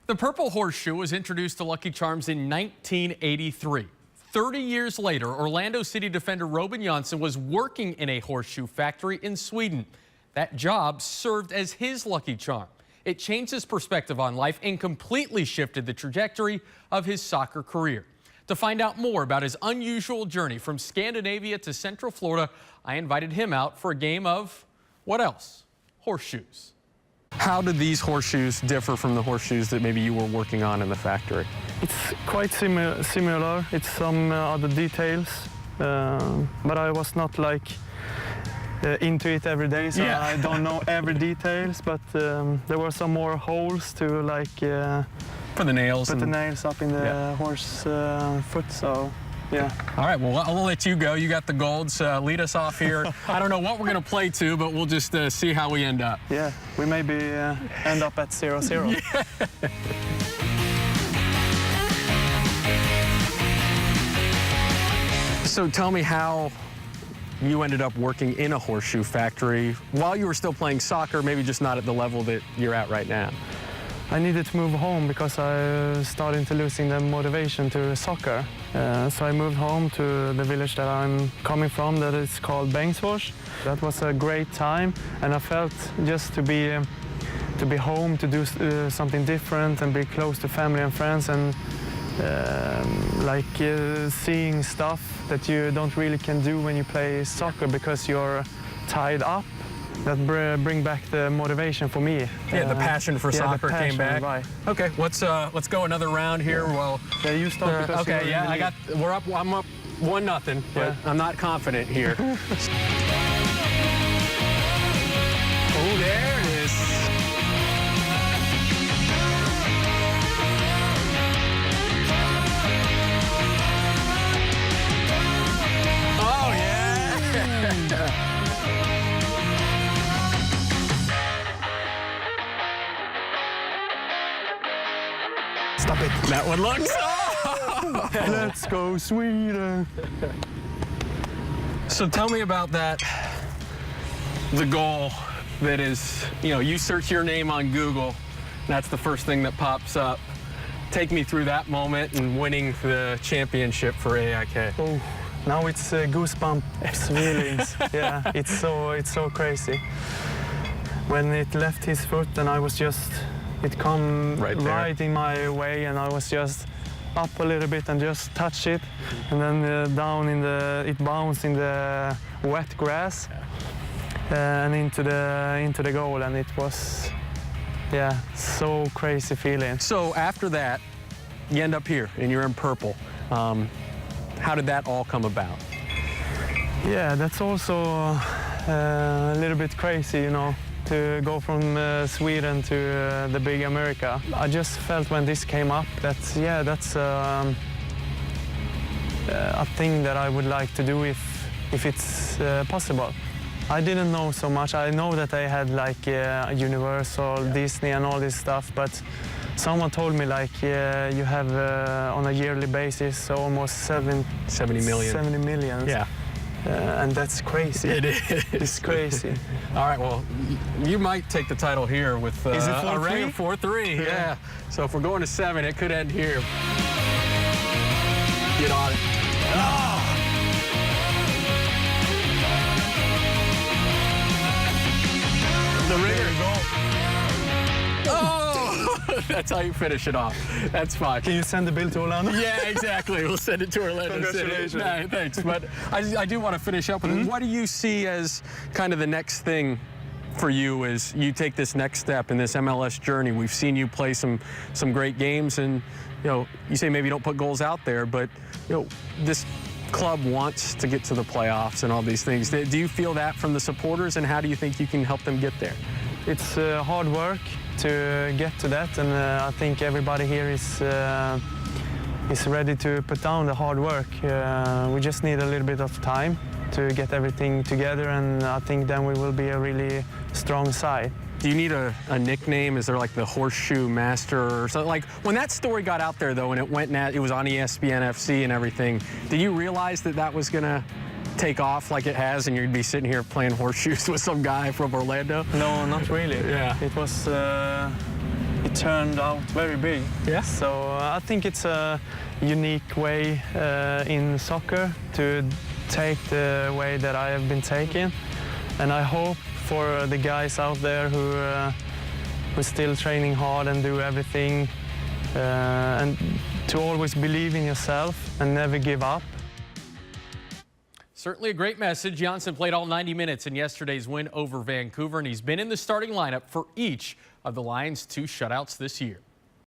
The purple horseshoe was introduced to Lucky Charms in 1983. 30 years later, Orlando City defender Jansson was working in a horseshoe factory in Sweden. That job served as his lucky charm. It changed his perspective on life and completely shifted the trajectory of his soccer career. To find out more about his unusual journey from Scandinavia to Central Florida, I invited him out for a game of, what else? Horseshoes. How do these horseshoes differ from the horseshoes that maybe you were working on in the factory? It's quite similar. It's some other details, but I was not like into it every day, so yeah. I don't know every details. But there were some more holes to like for the nails. Put the nails up in the horse foot. So. Yeah. All right, well, I'll let you go. You got the golds. Lead us off here. I don't know what we're going to play to, but we'll just see how we end up. Yeah, we maybe end up at 0-0. Yeah. So tell me how you ended up working in a horseshoe factory while you were still playing soccer, maybe just not at the level that you're at right now. I needed to move home because I was starting to losing the motivation to soccer. So I moved home to the village that I'm coming from, that is called Bengtsfors. That was a great time, and I felt just to be home, to do something different and be close to family and friends, and seeing stuff that you don't really can do when you play soccer because you're tied up. That bring back the motivation for me. Yeah, the passion for soccer came back. Right. Okay, let's go another round here. Yeah. Well, yeah, you start. Okay, yeah, I'm up 1-0, but I'm not confident here. Oh, there it is. Oh yeah. Stop it. That one looks. Oh! Let's go, Sweden. So tell me about that. The goal that is, you search your name on Google, that's the first thing that pops up. Take me through that moment and winning the championship for AIK. Oh, now it's goosebumps feelings. Yeah, it's so crazy. When it left his foot, and I was just. It come right in my way, and I was just up a little bit and just touch it, and then down it bounced in the wet grass and into the goal, and it was, yeah, so crazy feeling. So after that, you end up here and you're in purple. How did that all come about? Yeah, that's also a little bit crazy, to go from Sweden to the big America. I just felt when this came up that, yeah, that's a thing that I would like to do if it's possible. I didn't know so much. I know that they had like Universal, Disney and all this stuff, but someone told me like you have on a yearly basis almost 70 million. 70 million. Yeah. And that's crazy. It is. It's crazy. All right, well, you might take the title here with is it a ring of 4-3. Yeah. So if we're going to 7, it could end here. Get on it. Oh! The ringer. Oh! That's how you finish it off. That's fine. Can you send the bill to Orlando? Yeah, exactly. We'll send it to Orlando. Congratulations. No, thanks. But I do want to finish up with what do you see as kind of the next thing for you as you take this next step in this MLS journey? We've seen you play some great games, and you say maybe you don't put goals out there, but this club wants to get to the playoffs and all these things. Do you feel that from the supporters, and how do you think you can help them get there? It's hard work to get to that, and I think everybody here is ready to put down the hard work. We just need a little bit of time to get everything together, and I think then we will be a really strong side. Do you need a nickname? Is there like the Horseshoe Master or something? Like when that story got out there though, and it was on ESPN FC and everything, did you realize that was gonna take off like it has, and you'd be sitting here playing horseshoes with some guy from Orlando? No, not really. Yeah. It was. It turned out very big. Yeah. So I think it's a unique way in soccer to take the way that I have been taking, and I hope for the guys out there who's still training hard and do everything, and to always believe in yourself and never give up. Certainly a great message. Jansson played all 90 minutes in yesterday's win over Vancouver, and he's been in the starting lineup for each of the Lions' 2 shutouts this year.